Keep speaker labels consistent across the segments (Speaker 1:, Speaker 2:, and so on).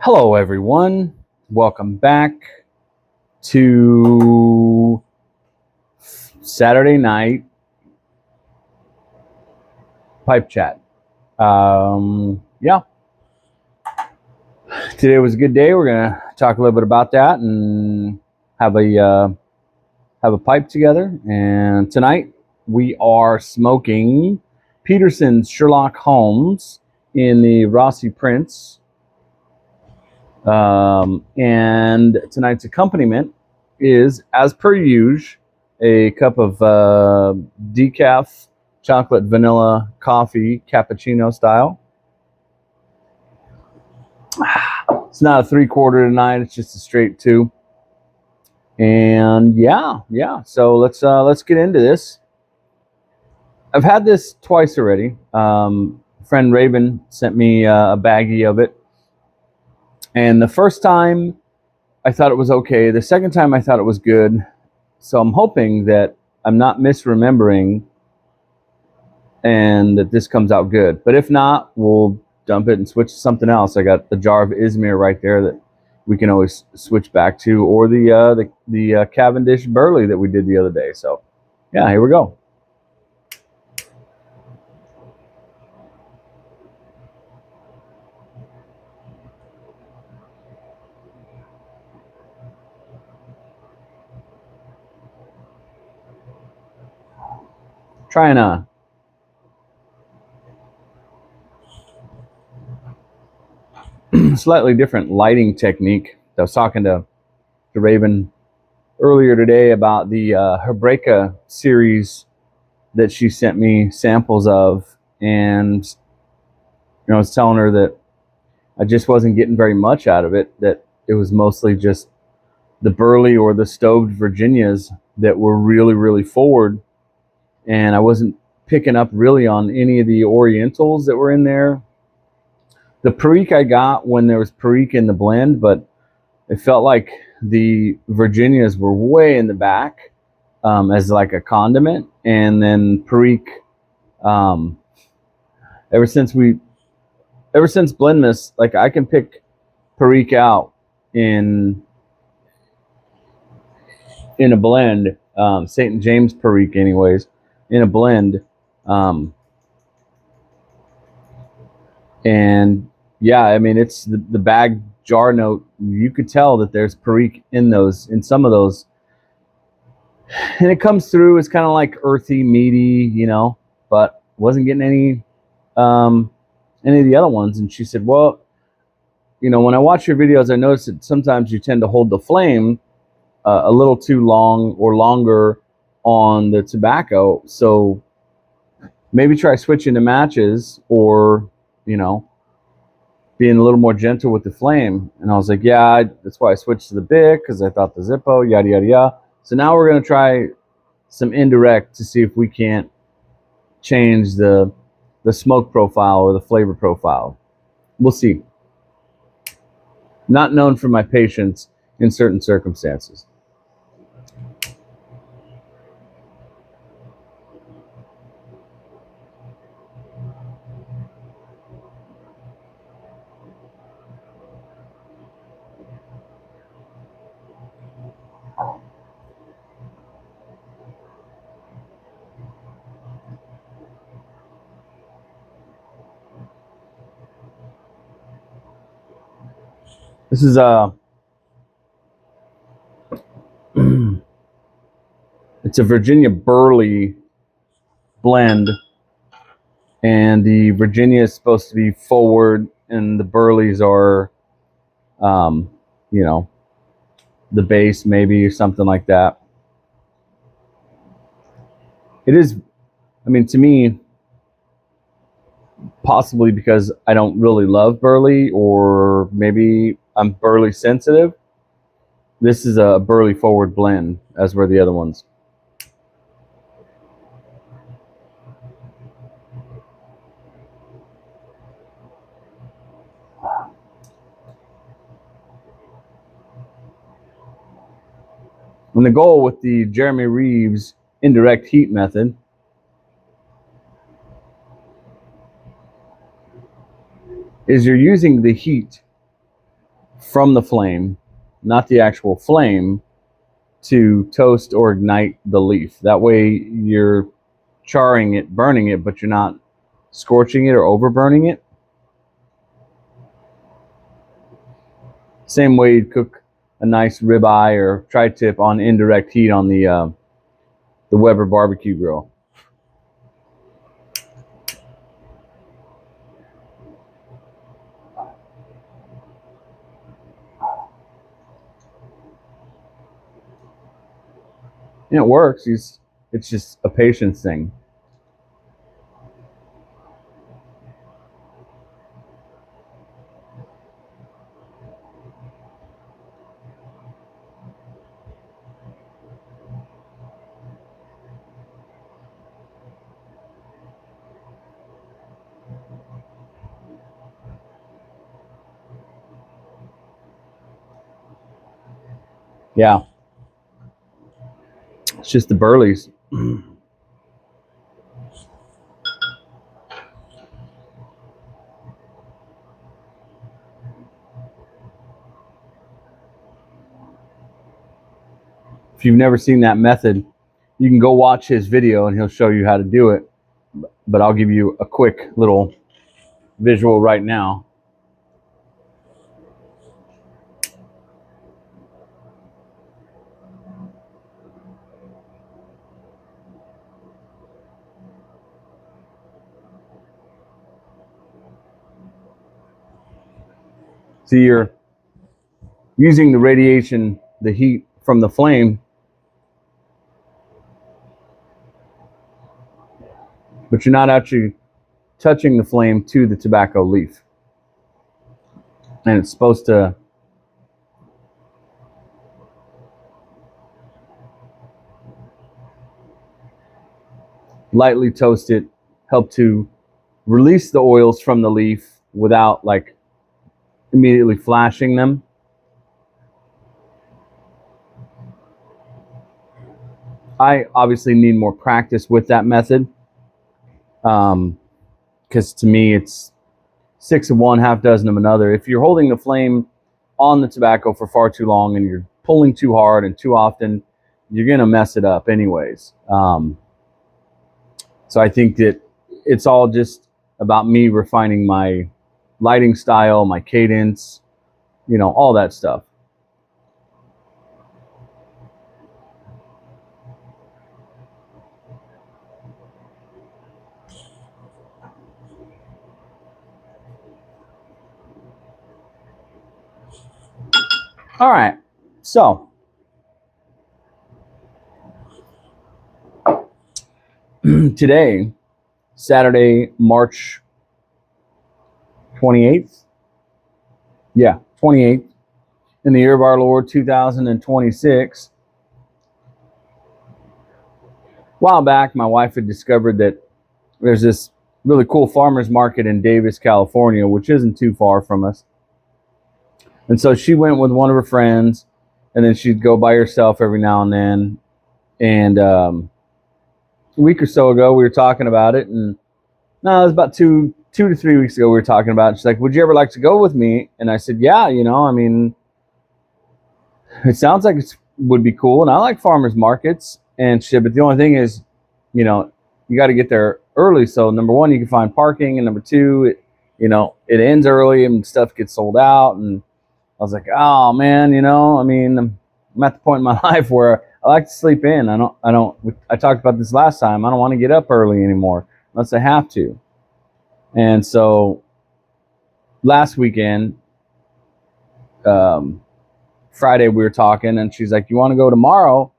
Speaker 1: Hello, everyone. Welcome back to Saturday night pipe chat. Yeah, today was a good day. We're gonna talk a little bit about that and have a pipe together. And tonight we are smoking Peterson's Sherlock Holmes in the Rossi prints. And tonight's accompaniment is, as per usual, a cup of decaf chocolate vanilla coffee, cappuccino style. It's not a 3/4 tonight; it's just a straight 2. And yeah. So let's get into this. I've had this twice already. Friend Raven sent me a baggie of it, and the first time I thought it was okay. The second time I thought it was good. So I'm hoping that I'm not misremembering and that this comes out good. But if not, we'll dump it and switch to something else. I got the jar of Izmir right there that we can always switch back to, or the Cavendish Burley that we did the other day. So yeah, here we go. Trying a slightly different lighting technique. I was talking to Raven earlier today about the Hebreka series that she sent me samples of, and I was telling her that I just wasn't getting very much out of it, that it was mostly just the Burley or the stoved Virginias that were really, really forward, and I wasn't picking up really on any of the Orientals that were in there. The Perique I got when there was Perique in the blend, but it felt like the Virginias were way in the back as like a condiment, and then Perique. Um, ever since Blendmas, like I can pick Perique out in a blend, St. James Perique, anyways, in a blend, um, and yeah, I mean it's the bag jar note. You could tell that there's Perique in some of those, and it comes through. It's kind of like earthy, meaty, but wasn't getting any of the other ones. And she said, well, when I watch your videos, I notice that sometimes you tend to hold the flame a little too long or longer on the tobacco. So maybe try switching to matches, or, being a little more gentle with the flame. And I was like, yeah, that's why I switched to the Bic, because I thought the Zippo, yada, yada, yada. So now we're going to try some indirect to see if we can't change the smoke profile or the flavor profile. We'll see. Not known for my patience in certain circumstances. This is it's a Virginia Burley blend, and the Virginia is supposed to be forward, and the Burleys are, um, you know, the base maybe, or something like that. It is, I mean, to me, possibly because I don't really love Burley, or maybe I'm Burley sensitive. This is a Burley forward blend, as were the other ones. And the goal with the Jeremy Reeves indirect heat method is you're using the heat from the flame, not the actual flame, to toast or ignite the leaf. That way you're charring it, burning it, but you're not scorching it or over burning it. Same way you'd cook a nice ribeye or tri-tip on indirect heat on the Weber barbecue grill. And it works. It's just a patience thing. Yeah, it's just the burleys. If you've never seen that method, you can go watch his video and he'll show you how to do it. But I'll give you a quick little visual right now. So you're using the radiation, the heat from the flame, but you're not actually touching the flame to the tobacco leaf. And it's supposed to lightly toast it, help to release the oils from the leaf without like immediately flashing them. I obviously need more practice with that method, because to me it's 6 of one, half dozen of another. If you're holding the flame on the tobacco for far too long and you're pulling too hard and too often, you're gonna mess it up anyways. So I think that it's all just about me refining my lighting style, my cadence, all that stuff. All right, so today, Saturday, March 28th. Yeah, 28th, in the year of our Lord 2026. A while back, my wife had discovered that there's this really cool farmers market in Davis, California, which isn't too far from us. And so she went with one of her friends, and then she'd go by herself every now and then. And a week or so ago, we were talking about it, and no, it was about two to 3 weeks ago we were talking about it. She's like, would you ever like to go with me? And I said, yeah, I mean, it sounds like it would be cool, and I like farmers markets. And she said, but the only thing is, you got to get there early. So number one, you can find parking, and number two, it ends early and stuff gets sold out. And I was like, oh man, I mean, I'm at the point in my life where I like to sleep in. I talked about this last time. I don't want to get up early anymore unless I have to. And so last weekend, Friday, we were talking, and she's like, you want to go tomorrow?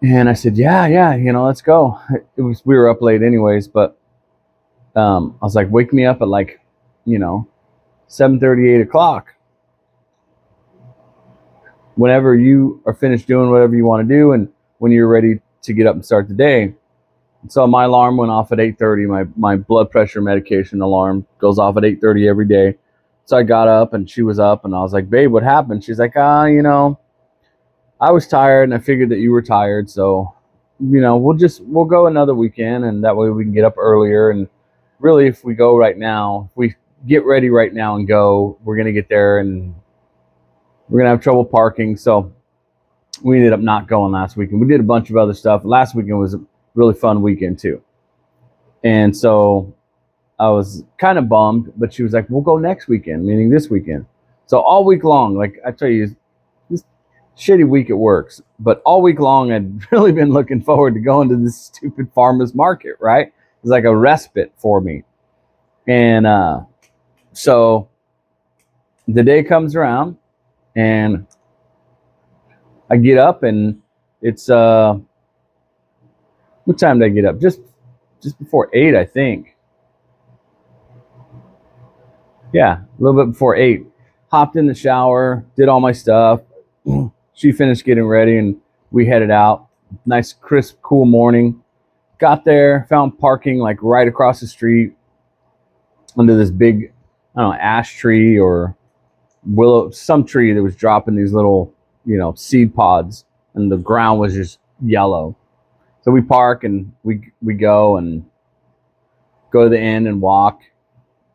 Speaker 1: And I said, yeah, let's go. We were up late anyways, but I was like, wake me up at 7:30, 8 o'clock. Whenever you are finished doing whatever you want to do, and when you're ready to get up and start the day. So my alarm went off at 8:30. My blood pressure medication alarm goes off at 8:30 every day. So I got up, and she was up, and I was like, babe, what happened? She's like, I was tired, and I figured that you were tired. So, we'll go another weekend, and that way we can get up earlier. And really, if we go right now, if we get ready right now and go. We're going to get there and we're going to have trouble parking. So we ended up not going last weekend. We did a bunch of other stuff. Last weekend was a really fun weekend too. And so I was kind of bummed, but she was like, we'll go next weekend, meaning this weekend. So all week long, like I tell you, this shitty week at work, but all week long I'd really been looking forward to going to this stupid farmer's market, right? It's like a respite for me. And so the day comes around and I get up and it's what time did I get up? Just before 8, I think. Yeah, a little bit before 8. Hopped in the shower, did all my stuff. She finished getting ready and we headed out. Nice, crisp, cool morning. Got there, found parking like right across the street under this big, I don't know, ash tree or willow, some tree that was dropping these little, seed pods, and the ground was just yellow. So we park and we go to the end and walk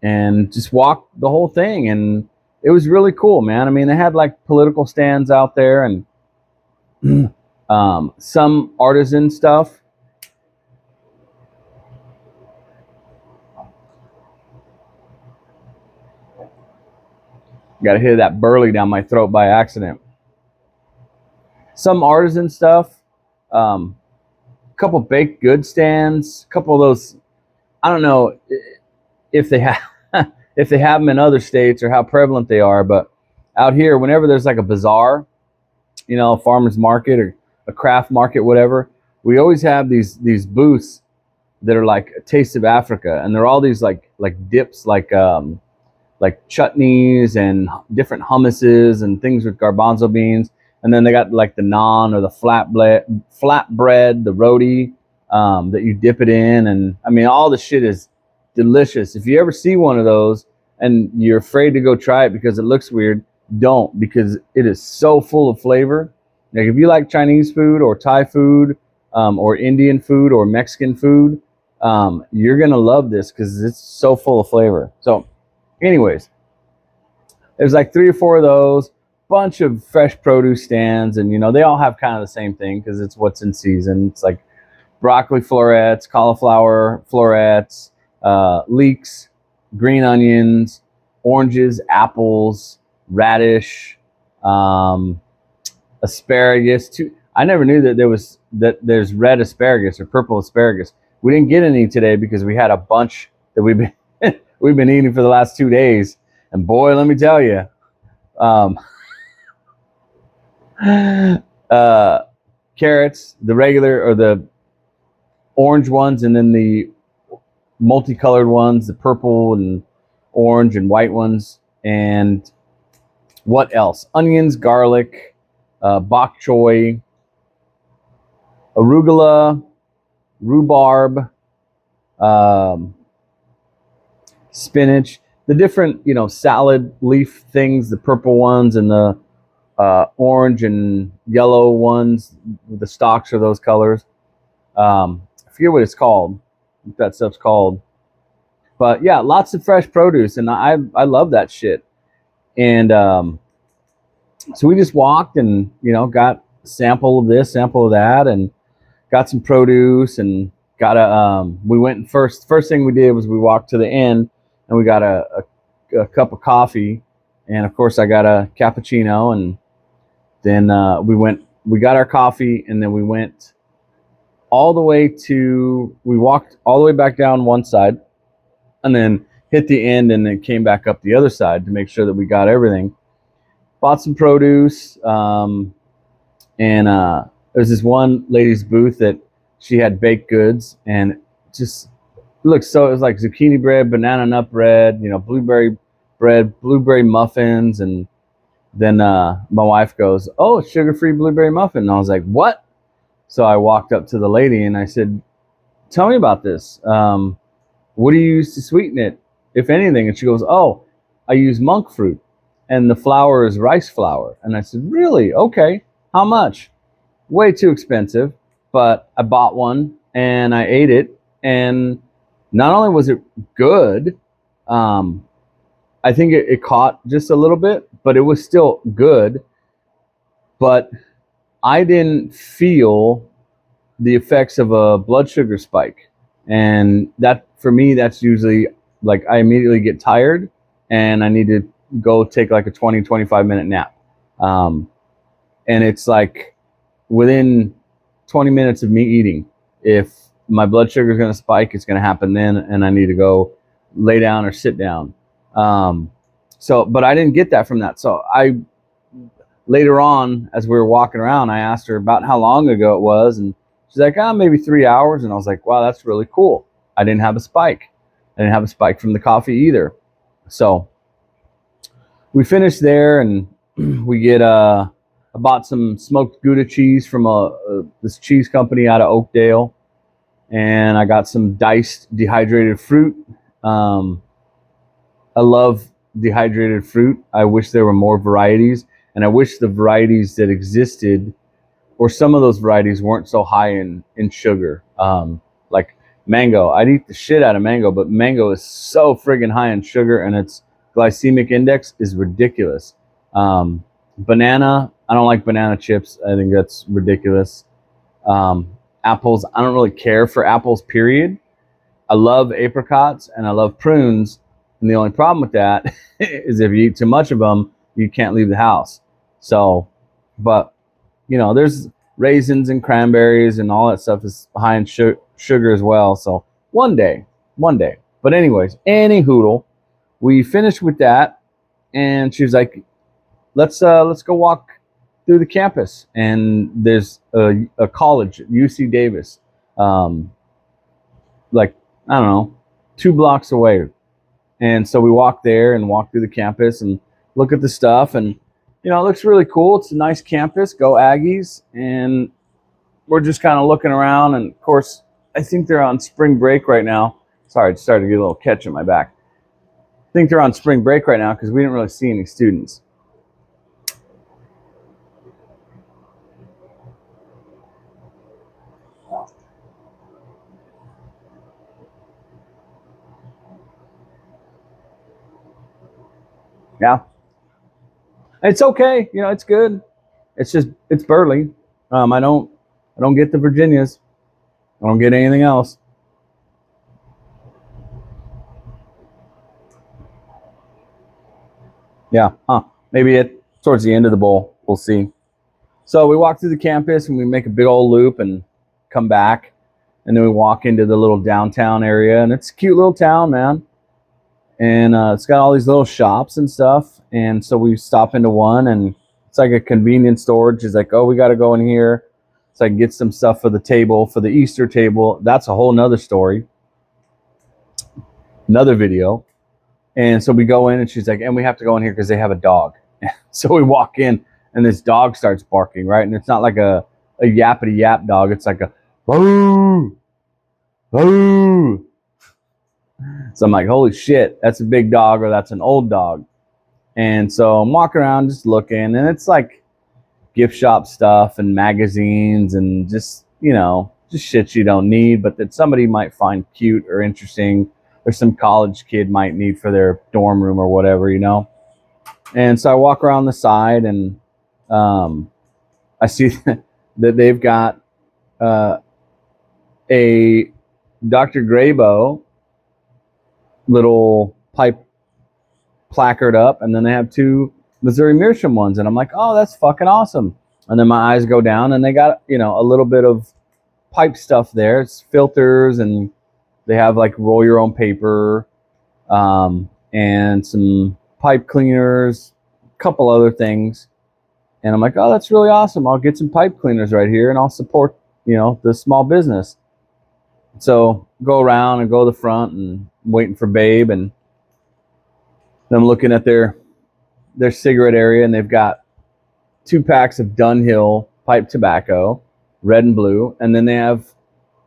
Speaker 1: and just walk the whole thing. And it was really cool, man. I mean, they had like political stands out there and some artisan stuff. Got to hit that burley down my throat by accident. Some artisan stuff, a couple baked good stands, a couple of those. I don't know if they have if they have them in other states or how prevalent they are, but out here, whenever there's like a bazaar, a farmer's market or a craft market, whatever, we always have these booths that are like a taste of Africa, and they're all these like dips, like chutneys and different hummuses and things with garbanzo beans. And then they got like the naan or the flatbread, the roti that you dip it in. And I mean, all the shit is delicious. If you ever see one of those and you're afraid to go try it because it looks weird, don't, because it is so full of flavor. Like if you like Chinese food or Thai food or Indian food or Mexican food, you're going to love this because it's so full of flavor. So anyways, there's like 3 or 4 of those, bunch of fresh produce stands, and they all have kind of the same thing because it's what's in season. It's like broccoli florets, cauliflower florets, leeks, green onions, oranges, apples, radish, asparagus. I never knew that there's red asparagus or purple asparagus. We didn't get any today because we had a bunch that we've been eating for the last 2 days. And boy, let me tell you, carrots, the regular or the orange ones, and then the multicolored ones, the purple and orange and white ones. And what else? Onions, garlic, bok choy, arugula, rhubarb, spinach, the different, salad leaf things, the purple ones and the orange and yellow ones, the stalks are those colors. I forget what it's called, what that stuff's called. But yeah, lots of fresh produce, and I love that shit. And so we just walked and, got a sample of this, sample of that, and got some produce and got we went first thing we did was we walked to the end and we got a cup of coffee, and of course I got a cappuccino, and then we got our coffee, and then we went we walked all the way back down one side and then hit the end and then came back up the other side to make sure that we got everything. Bought some produce, and there's this one lady's booth that she had baked goods, and just looked so, it was like zucchini bread, banana nut bread, blueberry bread, blueberry muffins. And then my wife goes, "Oh, sugar-free blueberry muffin." And I was like, "What?" So I walked up to the lady and I said, "Tell me about this. What do you use to sweeten it, if anything?" And she goes, "Oh, I use monk fruit, and the flour is rice flour." And I said, "Really? Okay. How much?" "Way too expensive, but I bought one and I ate it, and not only was it good, I think it caught just a little bit, but it was still good. But I didn't feel the effects of a blood sugar spike. And that, for me, that's usually like I immediately get tired and I need to go take like a 20-25 minute nap. Um, and it's like within 20 minutes of me eating, if my blood sugar is going to spike, it's going to happen then, and I need to go lay down or sit down. Um, but I didn't get that from that. So later on, as we were walking around, I asked her about how long ago it was, and she's like, maybe 3 hours. And I was like, wow, that's really cool. I didn't have a spike. I didn't have a spike from the coffee either. So we finished there, and I bought some smoked Gouda cheese from this cheese company out of Oakdale, and I got some diced dehydrated fruit. I love dehydrated fruit. I wish there were more varieties, and I wish the varieties that existed, or some of those varieties, weren't so high in sugar. Like mango, I'd eat the shit out of mango, but mango is so friggin' high in sugar, and its glycemic index is ridiculous. Banana, I don't like banana chips. I think that's ridiculous. Apples, I don't really care for apples, period. I love apricots and I love prunes. And the only problem with that is if you eat too much of them, you can't leave the house. So, but, there's raisins and cranberries and all that stuff is high in sugar as well. So one day. But anyways, any hoodle, we finished with that. And she was like, let's go walk through the campus. And there's a college, UC Davis, like, I don't know, 2 blocks away. And so we walk there and walk through the campus and look at the stuff. And, it looks really cool. It's a nice campus. Go Aggies. And we're just kind of looking around. And, of course, I think they're on spring break right now. Sorry, it started to get a little catch in my back. I think they're on spring break right now because we didn't really see any students. Yeah. It's okay. It's good. It's Burley. I don't get the Virginias. I don't get anything else. Yeah. Maybe towards the end of the bowl. We'll see. So we walk through the campus and we make a big old loop and come back. And then we walk into the little downtown area. And it's a cute little town, man. And it's got all these little shops and stuff. And so we stop into one, and it's like a convenience store. She's like, oh, we got to go in here so I can get some stuff for the table, for the Easter table. That's a whole nother story, another video. And so we go in, and she's like, and we have to go in here because they have a dog. So we walk in, and this dog starts barking, right? And it's not like a yappity yap dog. It's like a boo, boo. So I'm like, holy shit, that's a big dog, or that's an old dog. And so I'm walking around just looking, and it's like gift shop stuff and magazines and just, just shit you don't need, but that somebody might find cute or interesting, or some college kid might need for their dorm room or whatever, And so I walk around the side, and I see that they've got a Dr. Graybo little pipe placard up, and then they have 2 Missouri Meerschaum ones, and I'm like, oh, that's fucking awesome. And then my eyes go down, and they got a little bit of pipe stuff there. It's filters, and they have like roll your own paper, and some pipe cleaners, a couple other things. And I'm like, oh, that's really awesome. I'll get some pipe cleaners right here, and I'll support the small business. So go around and go to the front, and I'm waiting for Babe, and I'm looking at their cigarette area, and they've got 2 packs of Dunhill pipe tobacco, red and blue, and then they have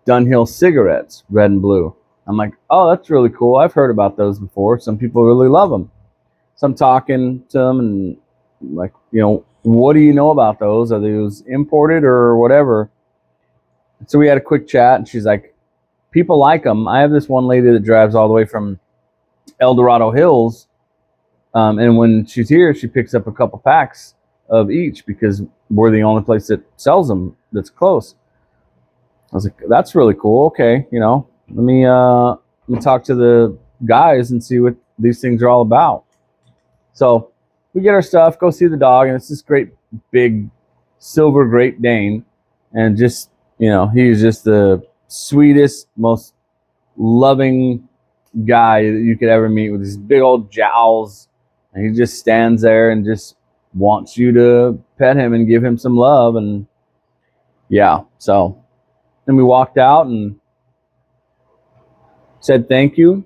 Speaker 1: Dunhill cigarettes, red and blue. I'm like, oh, that's really cool. I've heard about those before. Some people really love them. So I'm talking to them, and like, what do you know about those? Are those imported or whatever? So we had a quick chat, and she's like, people like them. I have this one lady that drives all the way from El Dorado Hills And when she's here, she picks up a couple packs of each because we're the only place that sells them that's close. I was like, that's really cool. Okay, let me talk to the guys and see what these things are all about. So we get our stuff, go see the dog, and it's this great big silver Great Dane, and just he's just the sweetest, most loving guy that you could ever meet with these big old jowls, and he just stands there and just wants you to pet him and give him some love. And yeah, so then we walked out and said thank you,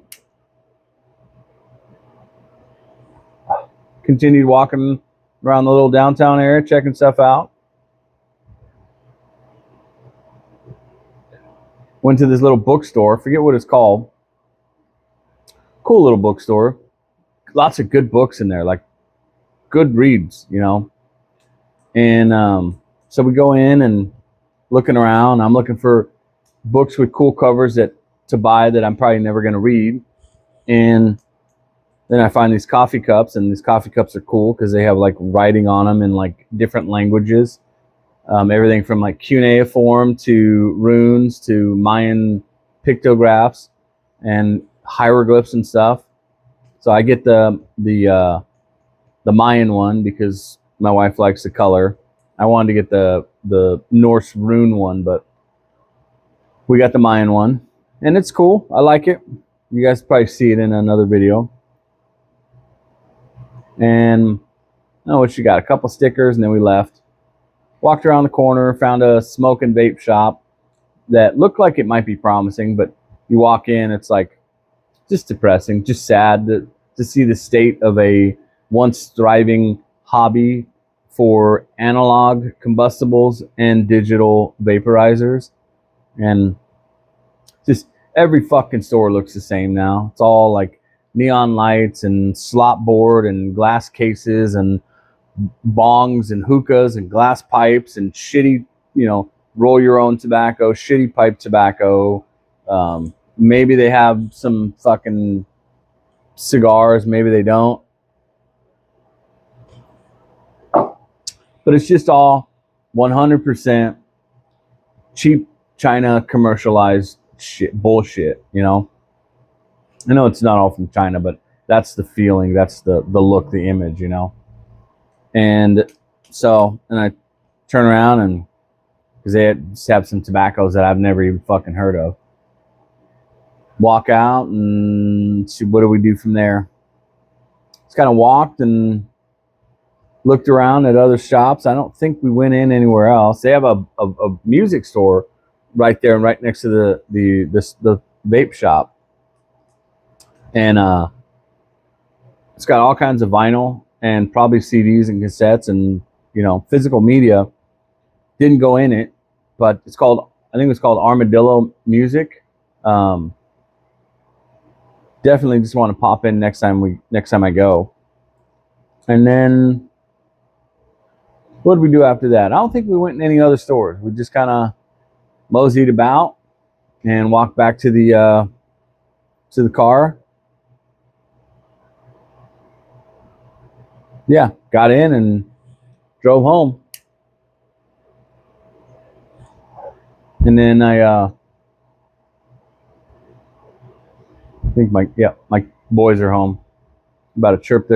Speaker 1: continued walking around the little downtown area checking stuff out, went to this little bookstore, forget what it's called, cool little bookstore, lots of good books in there, like good reads, and so we go in and looking around. I'm looking for books with cool covers to buy that I'm probably never going to read. And then I find these coffee cups, and these coffee cups are cool because they have like writing on them in like different languages. Everything from like cuneiform to runes to Mayan pictographs and hieroglyphs and stuff. So I get the Mayan one because my wife likes the color. I wanted to get the Norse rune one, but we got the Mayan one, and it's cool. I like it. You guys probably see it in another video. And what you got? A couple stickers, and then we left. Walked around the corner, found a smoke and vape shop that looked like it might be promising, but you walk in, it's like just depressing, just sad to see the state of a once thriving hobby for analog combustibles and digital vaporizers. And just every fucking store looks the same now. It's all like neon lights and slop board and glass cases and bongs and hookahs and glass pipes and shitty, roll your own tobacco, shitty pipe tobacco. Maybe they have some fucking cigars, maybe they don't. But it's just all 100% cheap China commercialized shit, bullshit, I know it's not all from China, but that's the feeling, that's the look, the image, And so, and I turn around, and because they just have some tobaccos that I've never even fucking heard of. Walk out and see what do we do from there. Just kind of walked and looked around at other shops. I don't think we went in anywhere else. They have a music store right there, right next to the vape shop, and it's got all kinds of vinyl and probably CDs and cassettes and physical media. Didn't go in it, but I think it's called Armadillo Music. Definitely just want to pop in next time I go. And then what did we do after that? I don't think we went in any other stores. We just kind of moseyed about and walked back to the car. Yeah, got in and drove home. And then I think my boys are home. About to chirp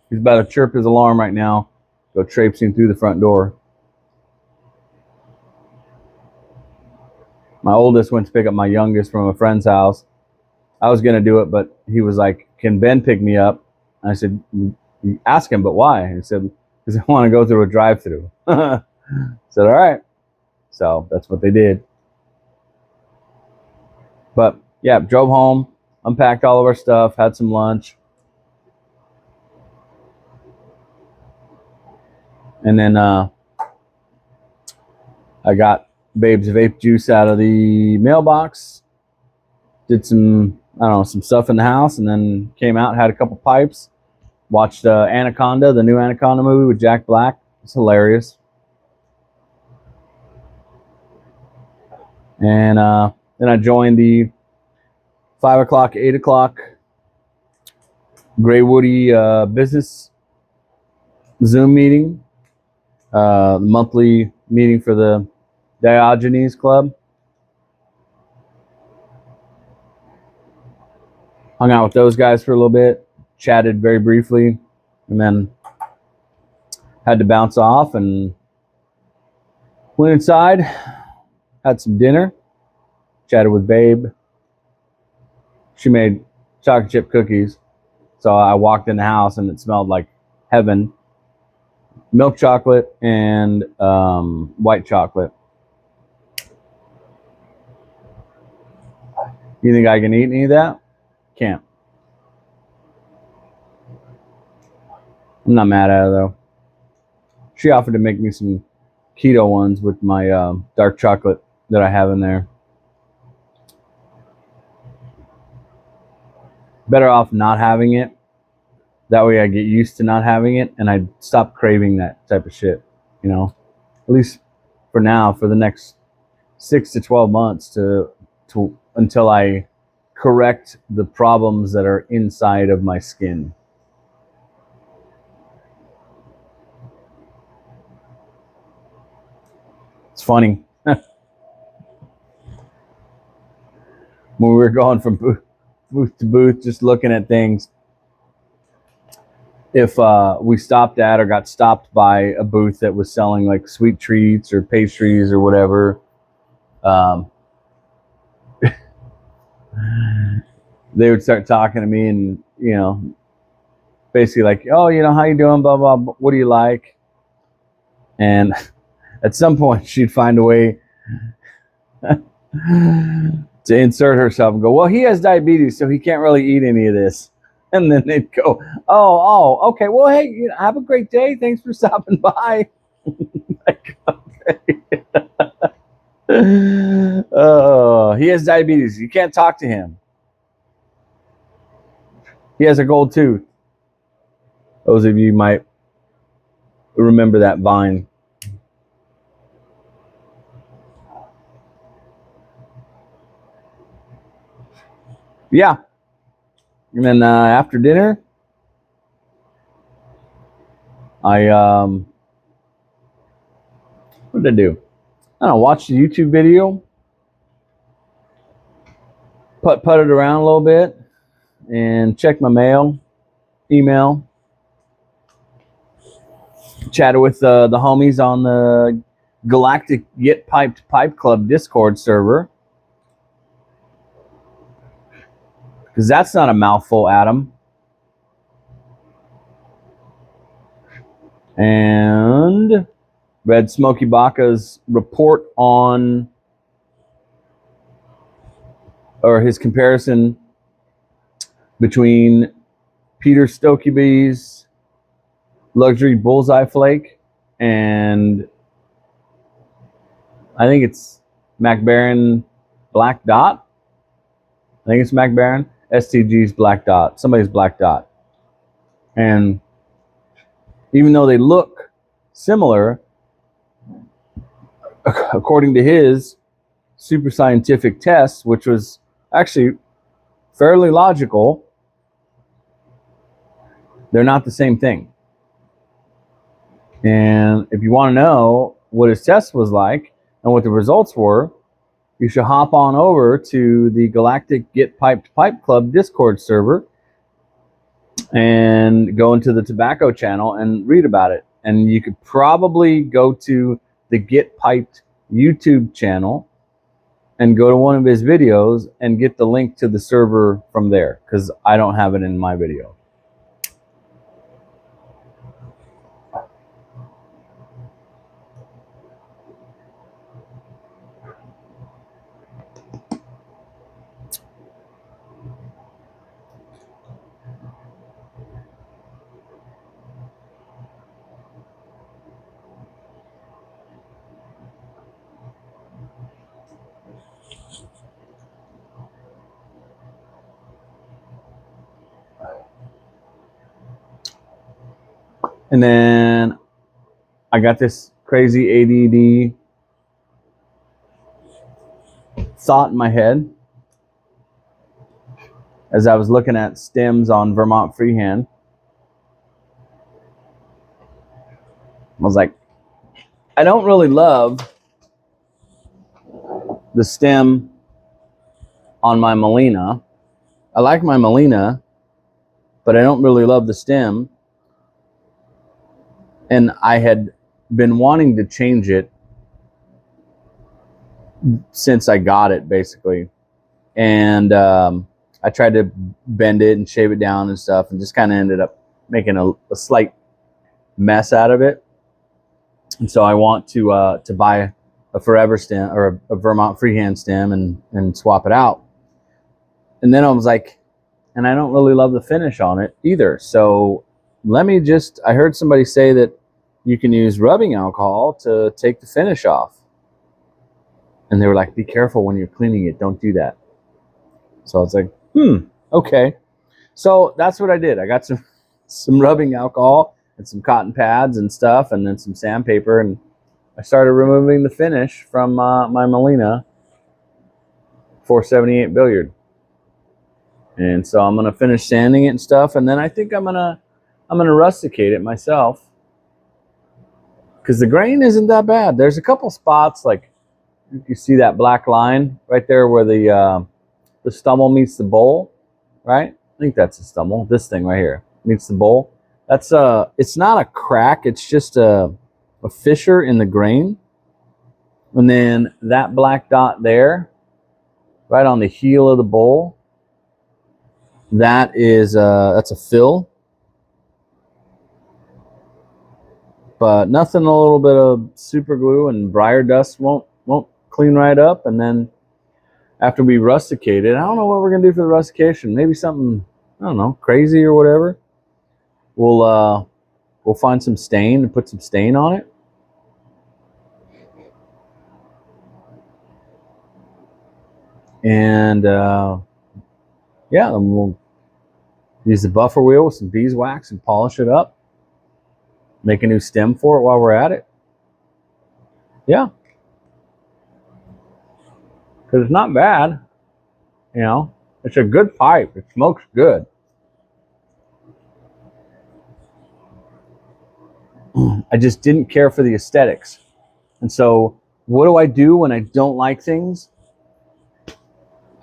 Speaker 1: he's about to chirp his alarm right now. Go traipsing through the front door. My oldest went to pick up my youngest from a friend's house. I was gonna do it, but he was like, "Can Ben pick me up?" And I said, "Ask him, but why?" And he said, "Because I want to go through a drive-through." I said, "All right." So that's what they did. But yeah, drove home, unpacked all of our stuff, had some lunch, and then I got Babe's vape juice out of the mailbox. Did some stuff in the house, and then came out, had a couple pipes, watched Anaconda, the new Anaconda movie with Jack Black. It's hilarious. And then I joined the 5 o'clock, 8 o'clock Gray Woody business Zoom meeting, monthly meeting for the Diogenes Club. Hung out with those guys for a little bit, chatted very briefly, and then had to bounce off and went inside, had some dinner, chatted with Babe. She made chocolate chip cookies, so I walked in the house and it smelled like heaven. Milk chocolate and white chocolate. You think I can eat any of that? Can't. I'm not mad at her though. She offered to make me some keto ones with my dark chocolate that I have in there. Better off not having it. That way I get used to not having it and I stop craving that type of shit, you know? At least for now, for the next 6 to 12 months to until I correct the problems that are inside of my skin. It's funny. When we were going from booth to booth, just looking at things, if we stopped at or got stopped by a booth that was selling like sweet treats or pastries or whatever, they would start talking to me and, you know, basically like, oh, you know, how you doing, blah, blah, blah, what do you like? And at some point she'd find a way to insert herself and go, well, he has diabetes, so he can't really eat any of this. And then they'd go, oh, okay, well, hey, you know, have a great day. Thanks for stopping by. Like, okay. Oh, he has diabetes. You can't talk to him. He has a gold tooth. Those of you might remember that Vine. Yeah. And then after dinner, I what did I do? I don't know, watched a YouTube video, putted around a little bit, and checked my email, chatted with the homies on the Galactic Get Piped Pipe Club Discord server, because that's not a mouthful, Adam. And read Smokey Baca's report on, or his comparison between Peter Stokkebye's luxury bullseye flake and I think it's McBaron Black Dot. I think it's McBaron. STG's Black Dot. Somebody's Black Dot. And even though they look similar, according to his super scientific test, which was actually fairly logical, they're not the same thing. And if you want to know what his test was like and what the results were, you should hop on over to the Galactic Get Piped Pipe Club Discord server and go into the tobacco channel and read about it. And you could probably go to the Get Piped YouTube channel and go to one of his videos and get the link to the server from there, because I don't have it in my video. And then I got this crazy ADD thought in my head as I was looking at stems on Vermont Freehand, I was like, I don't really love the stem on my Melina. I like my Melina, but I don't really love the stem. And I had been wanting to change it since I got it, basically. And I tried to bend it and shave it down and stuff, and just kind of ended up making a slight mess out of it. And so I want to buy a forever stem or a Vermont freehand stem and swap it out. And then I was like, and I don't really love the finish on it either. So I heard somebody say that you can use rubbing alcohol to take the finish off. And they were like, be careful when you're cleaning it. Don't do that. So I was like, okay. So that's what I did. I got some rubbing alcohol and some cotton pads and stuff, and then some sandpaper, and I started removing the finish from my Melina 478 billiard. And so I'm gonna finish sanding it and stuff, and then I think I'm gonna rusticate it myself, because the grain isn't that bad. There's a couple spots, like you see that black line right there where the stummel meets the bowl, right? I think that's the stummel. This thing right here meets the bowl. That's it's not a crack. It's just a fissure in the grain. And then that black dot there, right on the heel of the bowl, that's a fill. But nothing a little bit of super glue and briar dust won't clean right up. And then after we rusticate it, I don't know what we're gonna do for the rustication. Maybe something, I don't know, crazy or whatever. We'll find some stain and put some stain on it. And yeah, then we'll use the buffer wheel with some beeswax and polish it up. Make a new stem for it while we're at it. Yeah. Because it's not bad. You know, it's a good pipe. It smokes good. I just didn't care for the aesthetics. And so what do I do when I don't like things?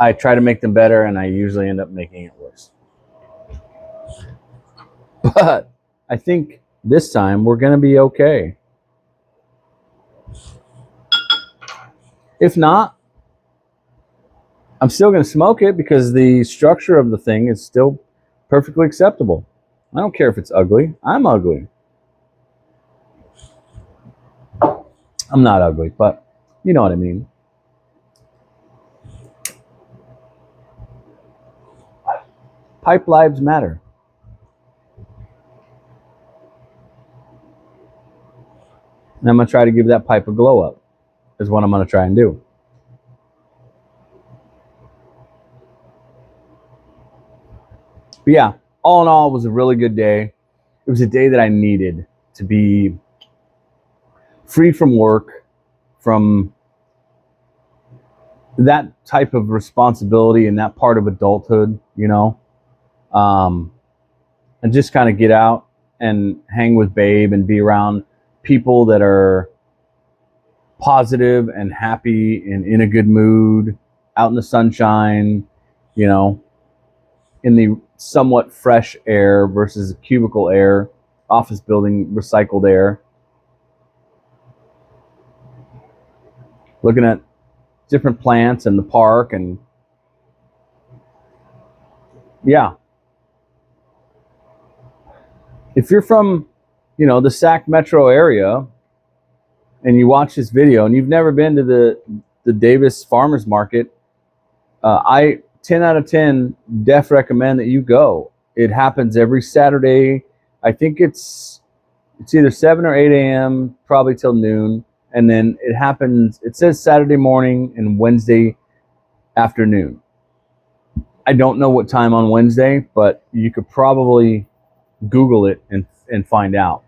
Speaker 1: I try to make them better, and I usually end up making it worse. But I think this time we're going to be okay. If not, I'm still going to smoke it, because the structure of the thing is still perfectly acceptable. I don't care if it's ugly. I'm ugly. I'm not ugly, but you know what I mean. Pipe lives matter. And I'm going to try to give that pipe a glow up, is what I'm going to try and do. But yeah, all in all, it was a really good day. It was a day that I needed to be free from work, from that type of responsibility and that part of adulthood, you know, and just kind of get out and hang with Babe and be around people that are positive and happy and in a good mood, out in the sunshine, you know, in the somewhat fresh air versus cubicle air, office building recycled air. Looking at different plants in the park, and yeah. If you're from, you know, the Sac metro area and you watch this video and you've never been to the Davis Farmers Market, I 10 out of 10 def recommend that you go. It happens every Saturday. I think it's either 7 or 8 a.m., probably till noon. And then it says Saturday morning and Wednesday afternoon. I don't know what time on Wednesday, but you could probably Google it and find out.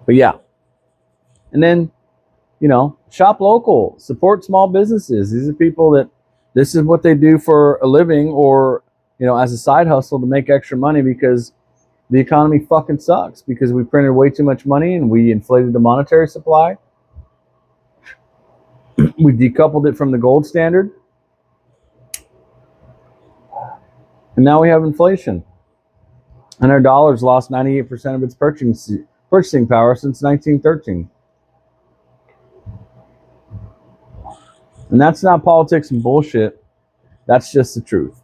Speaker 1: But yeah. And then, you know, shop local, support small businesses. These are people that This is what they do for a living, or as a side hustle to make extra money, because the economy fucking sucks, because we printed way too much money and we inflated the monetary supply. We decoupled it from the gold standard, and now we have inflation. And our dollar's lost 98% of its purchasing power since 1913. And that's not politics and bullshit. That's just the truth.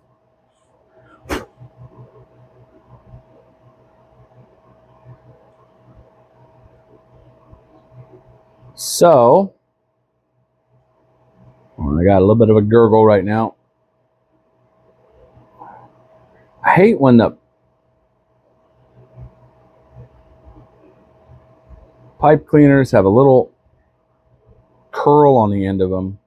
Speaker 1: So, I got a little bit of a gurgle right now. I hate when the pipe cleaners have a little curl on the end of them.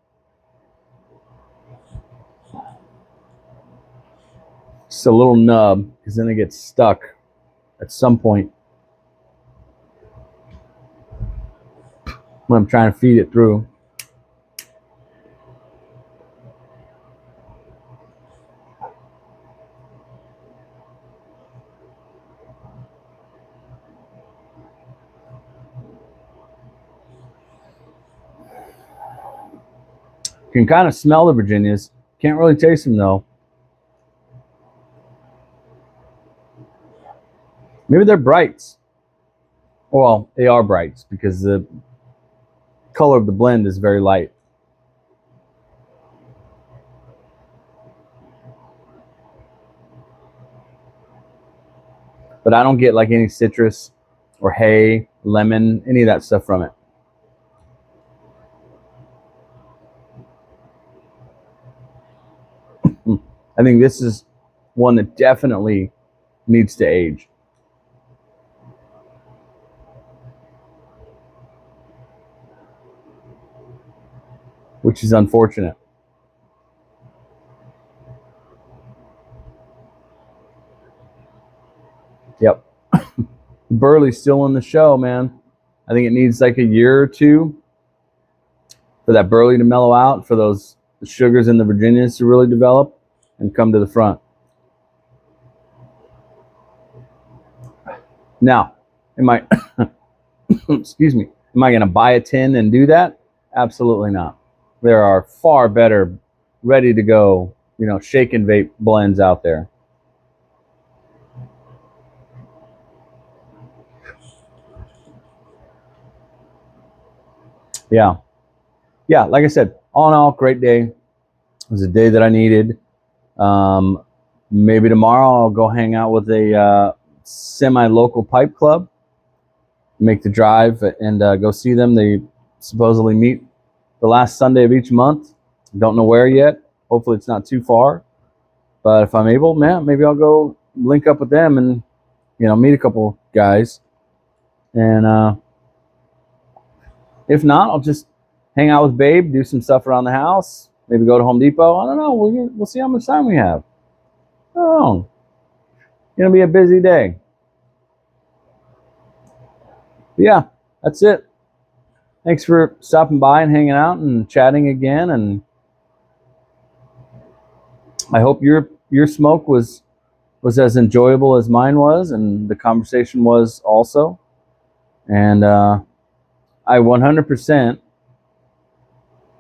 Speaker 1: Just a little nub, because then it gets stuck at some point when I'm trying to feed it through. You can kind of smell the Virginias. Can't really taste them though. Maybe they're brights. Well, they are brights because the color of the blend is very light. But I don't get like any citrus or hay, lemon, any of that stuff from it. I think this is one that definitely needs to age. Which is unfortunate. Yep. Burley's still in the show, man. I think it needs like a year or two for that burley to mellow out, for those sugars in the Virginias to really develop and come to the front. Now, am I excuse me, am I going to buy a tin and do that? Absolutely not. There are far better, ready to go, shake and vape blends out there. Yeah. Like I said, all in all, great day. It was a day that I needed. Maybe tomorrow I'll go hang out with a semi-local pipe club, make the drive and go see them. They supposedly meet the last Sunday of each month. Don't know where yet. Hopefully it's not too far. But if I'm able, man, maybe I'll go link up with them and, meet a couple guys. And if not, I'll just hang out with Babe, do some stuff around the house, maybe go to Home Depot. I don't know. We'll see how much time we have. Oh, it's going to be a busy day. But yeah, that's it. Thanks for stopping by and hanging out and chatting again. And I hope your smoke was as enjoyable as mine was, and the conversation was also. And I 100%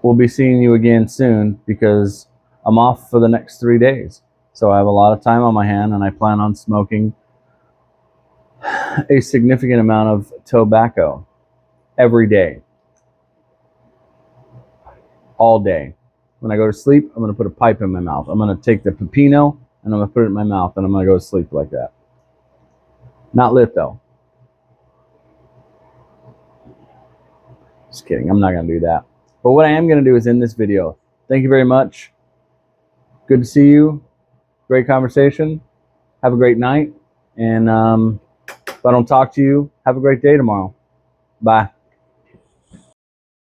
Speaker 1: will be seeing you again soon, because I'm off for the next 3 days. So I have a lot of time on my hand, and I plan on smoking a significant amount of tobacco every day. All day. When I go to sleep, I'm going to put a pipe in my mouth. I'm going to take the pepino and I'm going to put it in my mouth, and I'm going to go to sleep like that. Not lit though. Just kidding. I'm not going to do that. But what I am going to do is end this video. Thank you very much. Good to see you. Great conversation. Have a great night. And if I don't talk to you, have a great day tomorrow. Bye.